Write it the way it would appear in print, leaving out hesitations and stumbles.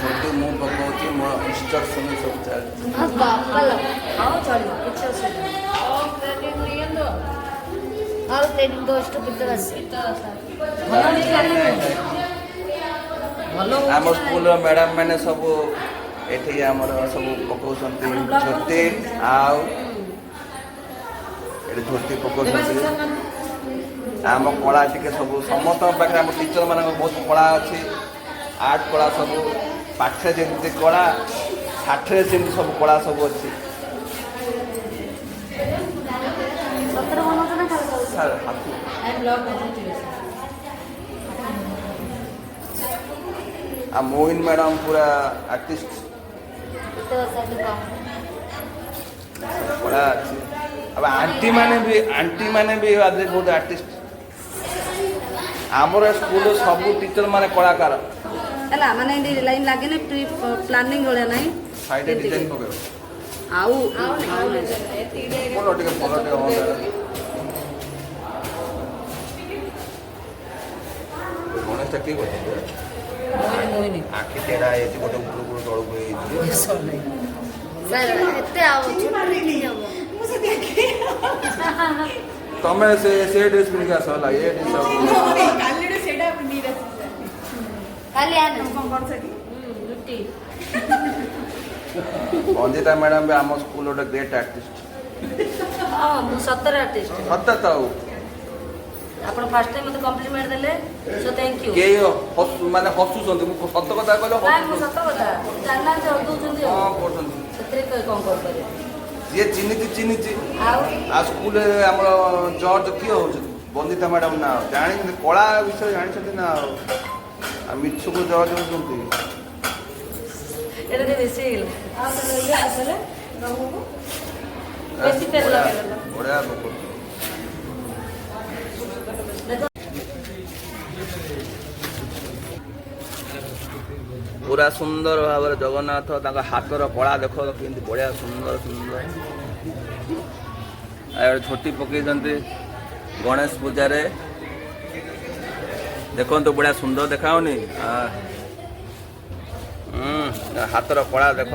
ଝୋଟି ମୁଁ ପକାଉଛି ମୋ ଇନଷ୍ଟ୍ରକ୍ସନ୍ ସବୁ ଚାଲିଛି। ଆମ ସ୍କୁଲର ମ୍ୟାଡ଼ାମ୍ ମାନେ ସବୁ ଏଠି ଆମର ସବୁ ପକାଉଛନ୍ତି ଝୋଟି ଆଉ ଏଠି ଝୋଟି ପକାଉଛନ୍ତି। ଆମ କଳା ଟିକେ ସବୁ ସମସ୍ତଙ୍କ ପାଖରେ ଆମ ଟିଚର ମାନଙ୍କ ବହୁତ କଳା ଅଛି। ଆର୍ଟ କଳା ସବୁ ପାଠରେ ଯେମିତି କଳା ଷାଠିରେ ସେମିତି ସବୁ କଳା ସବୁ ଅଛି। ଆଉ ମୋହିନ ମ୍ୟାଡ଼ାମ୍ ପୁରା ଆର୍ଟିଷ୍ଟ କଳା ଅଛି। अब आंटी माने भी आदि बहुत आर्टिस्ट आमर स्कूल सब टीचर माने कलाकार हला माने लाइन लागे ने प्री प्लानिंग होले नाही साइड डिजाइन पके आउ पलटे हो गणेश की मोहिनी आखि टेढ़ा है गोटे ऊपर ऊपर तळ को सर एते आउ छुट्टी नहीं हो तमे से ड्रेस पिन के आसला ये सब काली रे सेडा पिनी रे काली आने कोन कोन सेठी लुटी अंजिता मैडम भी आम स्कूल गोटे ग्रेट आर्टिस्ट हां मु 17 आर्टिस्ट सत्य तो आपण फर्स्ट टाइम मते कॉम्प्लीमेंट देले सो थैंक यू के माने हसु सन्ते मु सत्य कथा कहलो हां मु सत्य कथा जानना जे दउचंदी हां करछन सेत्रे कोन कोन करे ये चिन्हिची आ स्कूल आम जज किए हो बंदिता मैडम ना जानी कला विषय जानी ना आ मिछ को जज होती एटा बेसी गेल आ ले आसले रंगो को बेसी तेल लगाइला बड़ा लोक पूरा सुंदर भाव जगन्नाथ हाथर कला देख कि बढ़िया सुंदर सुंदर छोटी पकई गणेश पूजा देखो तो बढ़िया सुंदर देखाऊनी हाथर कला देख